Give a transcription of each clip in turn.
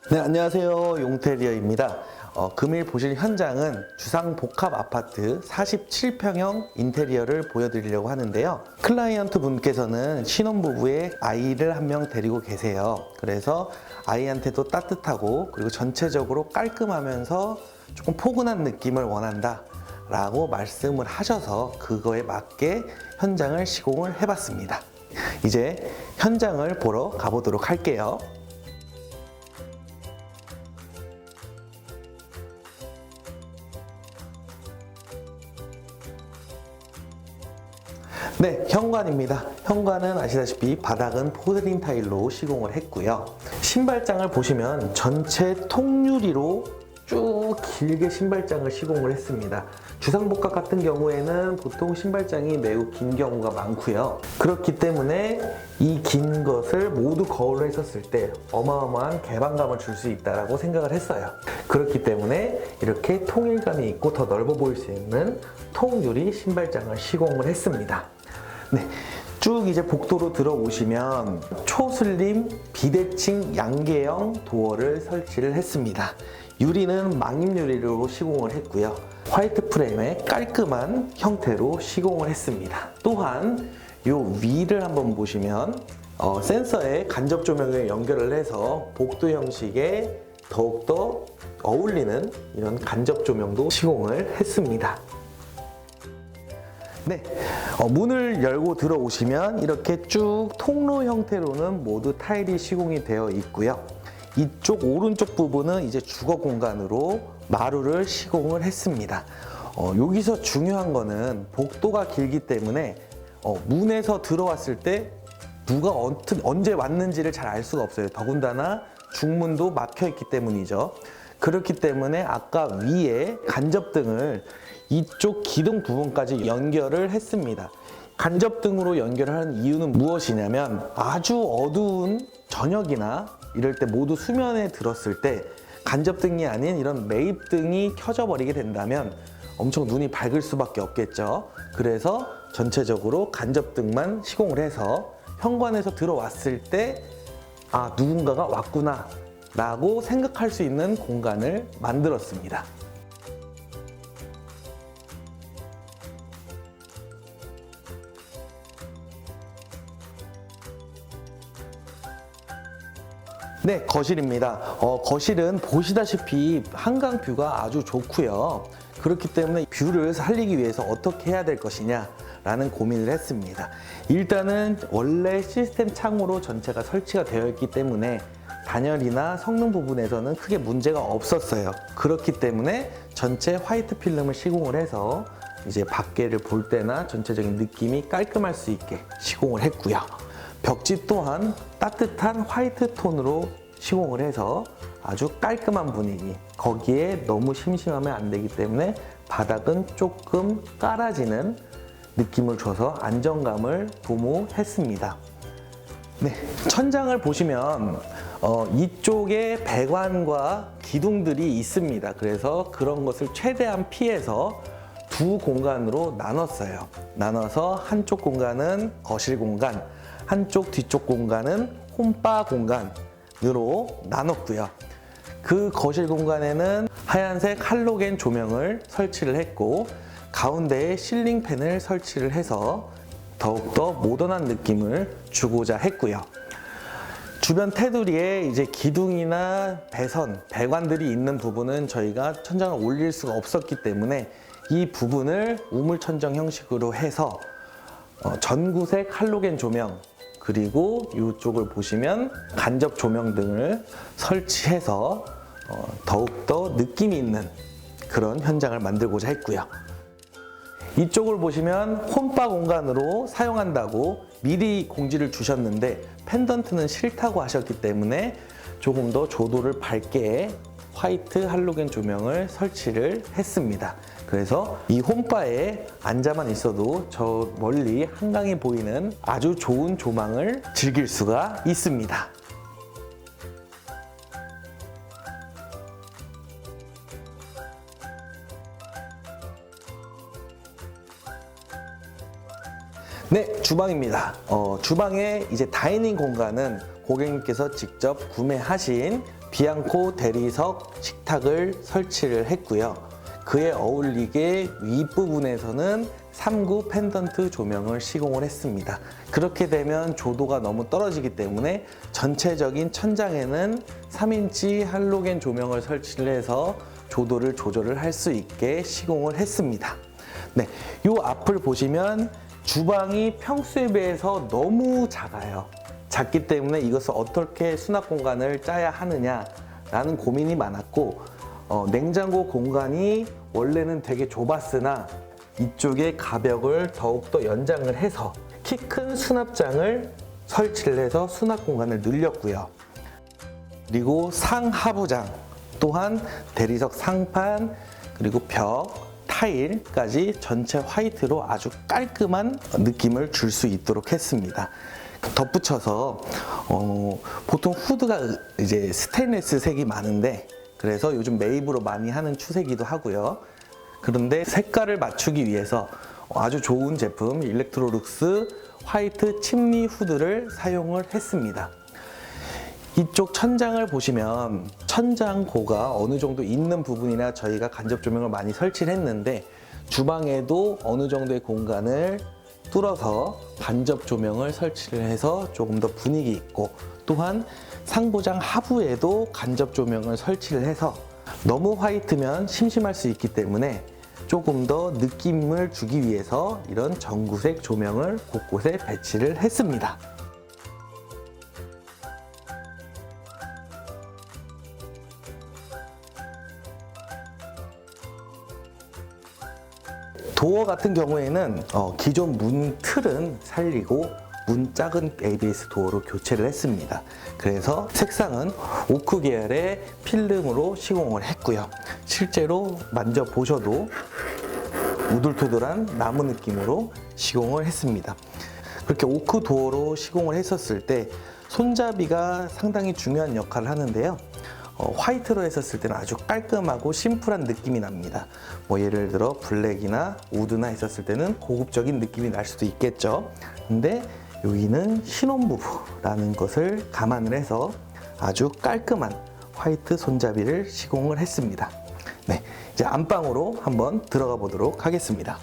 네, 안녕하세요. 용테리어입니다. 금일 보실 현장은 주상복합 아파트 47평형 인테리어를 보여드리려고 하는데요. 클라이언트 분께서는 신혼부부의 아이를 한 명 데리고 계세요. 그래서 아이한테도 따뜻하고 그리고 전체적으로 깔끔하면서 조금 포근한 느낌을 원한다 라고 말씀을 하셔서 그거에 맞게 현장을 시공을 해봤습니다. 이제 현장을 보러 가보도록 할게요. 네, 현관입니다. 현관은 아시다시피 바닥은 포세린 타일로 시공을 했고요. 신발장을 보시면 전체 통유리로 쭉 길게 신발장을 시공을 했습니다. 주상복합 같은 경우에는 보통 신발장이 매우 긴 경우가 많고요. 그렇기 때문에 이 긴 것을 모두 거울로 했었을 때 어마어마한 개방감을 줄 수 있다고 생각을 했어요. 그렇기 때문에 이렇게 통일감이 있고 더 넓어 보일 수 있는 통유리 신발장을 시공을 했습니다. 네, 쭉 이제 복도로 들어오시면 초슬림 비대칭 양계형 도어를 설치를 했습니다. 유리는 망임 유리로 시공을 했고요. 화이트 프레임에 깔끔한 형태로 시공을 했습니다. 또한 이 위를 한번 보시면 센서에 간접 조명을 연결을 해서 복도 형식에 더욱더 어울리는 이런 간접 조명도 시공을 했습니다. 네, 문을 열고 들어오시면 이렇게 쭉 통로 형태로는 모두 타일이 시공이 되어 있고요. 이쪽 오른쪽 부분은 이제 주거 공간으로 마루를 시공을 했습니다. 여기서 중요한 거는 복도가 길기 때문에 문에서 들어왔을 때 누가 언제 왔는지를 잘 알 수가 없어요. 더군다나 중문도 막혀 있기 때문이죠. 그렇기 때문에 아까 위에 간접등을 이쪽 기둥 부분까지 연결을 했습니다. 간접등으로 연결하는 이유는 무엇이냐면 아주 어두운 저녁이나 이럴 때 모두 수면에 들었을 때 간접등이 아닌 이런 매입등이 켜져 버리게 된다면 엄청 눈이 밝을 수밖에 없겠죠. 그래서 전체적으로 간접등만 시공을 해서 현관에서 들어왔을 때 아, 누군가가 왔구나 라고 생각할 수 있는 공간을 만들었습니다. 네, 거실입니다. 거실은 보시다시피 한강 뷰가 아주 좋고요. 그렇기 때문에 뷰를 살리기 위해서 어떻게 해야 될 것이냐 라는 고민을 했습니다. 일단은 원래 시스템 창으로 전체가 설치가 되어 있기 때문에 단열이나 성능 부분에서는 크게 문제가 없었어요. 그렇기 때문에 전체 화이트 필름을 시공을 해서 이제 밖에를 볼 때나 전체적인 느낌이 깔끔할 수 있게 시공을 했고요. 벽지 또한 따뜻한 화이트 톤으로 시공을 해서 아주 깔끔한 분위기, 거기에 너무 심심하면 안 되기 때문에 바닥은 조금 깔아지는 느낌을 줘서 안정감을 도모했습니다. 네, 천장을 보시면 이쪽에 배관과 기둥들이 있습니다. 그래서 그런 것을 최대한 피해서 두 공간으로 나눴어요. 나눠서 한쪽 공간은 거실 공간, 한쪽 뒤쪽 공간은 홈바 공간으로 나눴고요. 그 거실 공간에는 하얀색 할로겐 조명을 설치를 했고 가운데에 실링팬을 설치를 해서 더욱더 모던한 느낌을 주고자 했고요. 주변 테두리에 이제 기둥이나 배선, 배관들이 있는 부분은 저희가 천장을 올릴 수가 없었기 때문에 이 부분을 우물천정 형식으로 해서 전구색 할로겐 조명 그리고 이쪽을 보시면 간접 조명 등을 설치해서 더욱더 느낌이 있는 그런 현장을 만들고자 했고요. 이쪽을 보시면 홈바 공간으로 사용한다고 미리 공지를 주셨는데 펜던트는 싫다고 하셨기 때문에 조금 더 조도를 밝게 화이트 할로겐 조명을 설치를 했습니다. 그래서 이 홈바에 앉아만 있어도 저 멀리 한강이 보이는 아주 좋은 조망을 즐길 수가 있습니다. 네, 주방입니다. 주방의 이제 다이닝 공간은 고객님께서 직접 구매하신 비앙코 대리석 식탁을 설치를 했고요. 그에 어울리게 윗부분에서는 3구 펜던트 조명을 시공을 했습니다. 그렇게 되면 조도가 너무 떨어지기 때문에 전체적인 천장에는 3인치 할로겐 조명을 설치를 해서 조도를 조절을 할 수 있게 시공을 했습니다. 네, 이 앞을 보시면 주방이 평소에 비해서 너무 작아요. 작기 때문에 이것을 어떻게 수납 공간을 짜야 하느냐라는 고민이 많았고, 냉장고 공간이 원래는 되게 좁았으나 이쪽에 가벽을 더욱더 연장을 해서 키 큰 수납장을 설치를 해서 수납 공간을 늘렸고요. 그리고 상하부장 또한 대리석 상판, 그리고 벽, 타일까지 전체 화이트로 아주 깔끔한 느낌을 줄 수 있도록 했습니다. 덧붙여서 보통 후드가 이제 스테인리스 색이 많은데, 그래서 요즘 매입으로 많이 하는 추세기도 하고요. 그런데 색깔을 맞추기 위해서 아주 좋은 제품 일렉트로룩스 화이트 침리 후드를 사용을 했습니다. 이쪽 천장을 보시면 천장고가 어느 정도 있는 부분이나 저희가 간접 조명을 많이 설치를 했는데, 주방에도 어느 정도의 공간을 뚫어서 간접 조명을 설치를 해서 조금 더 분위기 있고, 또한 상부장 하부에도 간접 조명을 설치를 해서 너무 화이트면 심심할 수 있기 때문에 조금 더 느낌을 주기 위해서 이런 전구색 조명을 곳곳에 배치를 했습니다. 도어 같은 경우에는 기존 문 틀은 살리고 문 작은 ABS 도어로 교체를 했습니다. 그래서 색상은 오크 계열의 필름으로 시공을 했고요. 실제로 만져보셔도 우둘토둘한 나무 느낌으로 시공을 했습니다. 그렇게 오크 도어로 시공을 했었을 때 손잡이가 상당히 중요한 역할을 하는데요. 화이트로 했었을 때는 아주 깔끔하고 심플한 느낌이 납니다. 뭐 예를 들어 블랙이나 우드나 했었을 때는 고급적인 느낌이 날 수도 있겠죠. 근데 여기는 신혼부부라는 것을 감안을 해서 아주 깔끔한 화이트 손잡이를 시공을 했습니다. 네, 이제 안방으로 한번 들어가 보도록 하겠습니다.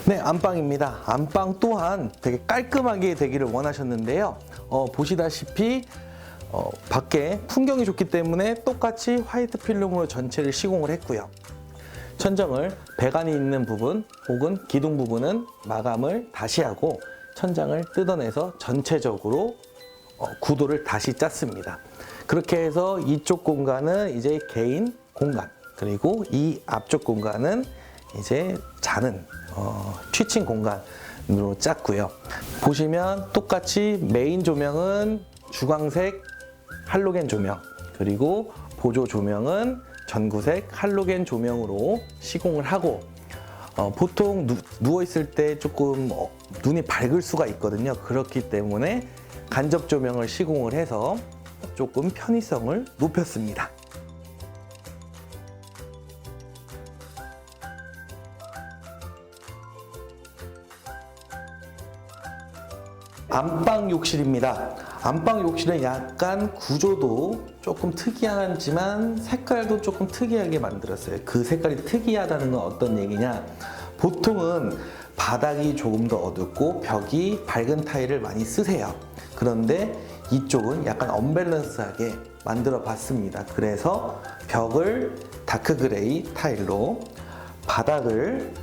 네, 안방입니다. 안방 또한 되게 깔끔하게 되기를 원하셨는데요. 보시다시피 밖에 풍경이 좋기 때문에 똑같이 화이트 필름으로 전체를 시공을 했고요. 천정을 배관이 있는 부분 혹은 기둥 부분은 마감을 다시 하고 천장을 뜯어내서 전체적으로 구도를 다시 짰습니다. 그렇게 해서 이쪽 공간은 이제 개인 공간, 그리고 이 앞쪽 공간은 이제 자는 취침 공간으로 짰고요. 보시면 똑같이 메인 조명은 주광색 할로겐 조명, 그리고 보조 조명은 전구색 할로겐 조명으로 시공을 하고, 보통 누워있을 때 조금 눈이 밝을 수가 있거든요. 그렇기 때문에 간접 조명을 시공을 해서 조금 편의성을 높였습니다. 안방 욕실입니다. 안방 욕실은 약간 구조도 조금 특이하지만 색깔도 조금 특이하게 만들었어요. 그 색깔이 특이하다는 건 어떤 얘기냐? 보통은 바닥이 조금 더 어둡고 벽이 밝은 타일을 많이 쓰세요. 그런데 이쪽은 약간 언밸런스하게 만들어 봤습니다. 그래서 벽을 다크 그레이 타일로, 바닥을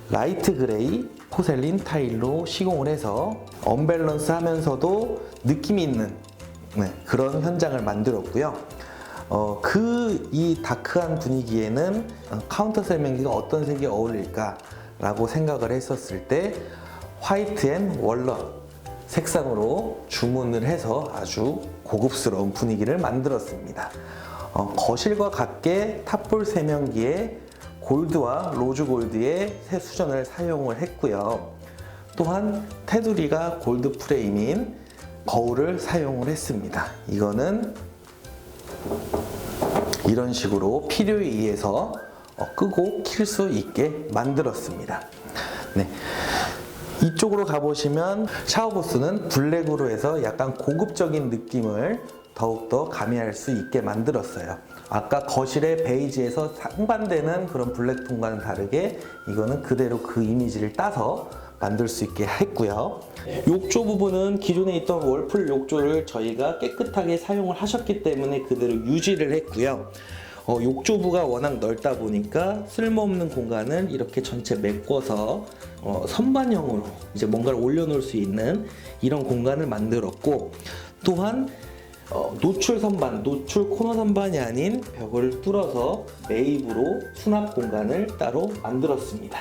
라이트 그레이 포셀린 타일로 시공을 해서 언밸런스 하면서도 느낌이 있는 그런 현장을 만들었고요. 이 다크한 분위기에는 카운터 세면기가 어떤 색이 어울릴까 라고 생각을 했었을 때 화이트 앤 월넛 색상으로 주문을 해서 아주 고급스러운 분위기를 만들었습니다. 거실과 같게 탑볼 세면기에 골드와 로즈 골드의 새 수전을 사용을 했고요. 또한 테두리가 골드 프레임인 거울을 사용을 했습니다. 이거는 이런 식으로 필요에 의해서 끄고 킬 수 있게 만들었습니다. 네. 이쪽으로 가보시면 샤워부스는 블랙으로 해서 약간 고급적인 느낌을 더욱더 가미할 수 있게 만들었어요. 아까 거실의 베이지에서 상반되는 그런 블랙 톤과는 다르게 이거는 그대로 그 이미지를 따서 만들 수 있게 했고요. 욕조 부분은 기존에 있던 월풀 욕조를 저희가 깨끗하게 사용을 하셨기 때문에 그대로 유지를 했고요. 욕조부가 워낙 넓다 보니까 쓸모없는 공간을 이렇게 전체 메꿔서 선반형으로 이제 뭔가를 올려놓을 수 있는 이런 공간을 만들었고, 또한 노출 선반, 노출 코너 선반이 아닌 벽을 뚫어서 매입으로 수납 공간을 따로 만들었습니다.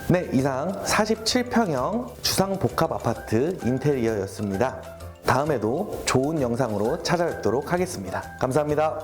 네, 이상 47평형 주상복합 아파트 인테리어였습니다. 다음에도 좋은 영상으로 찾아뵙도록 하겠습니다. 감사합니다.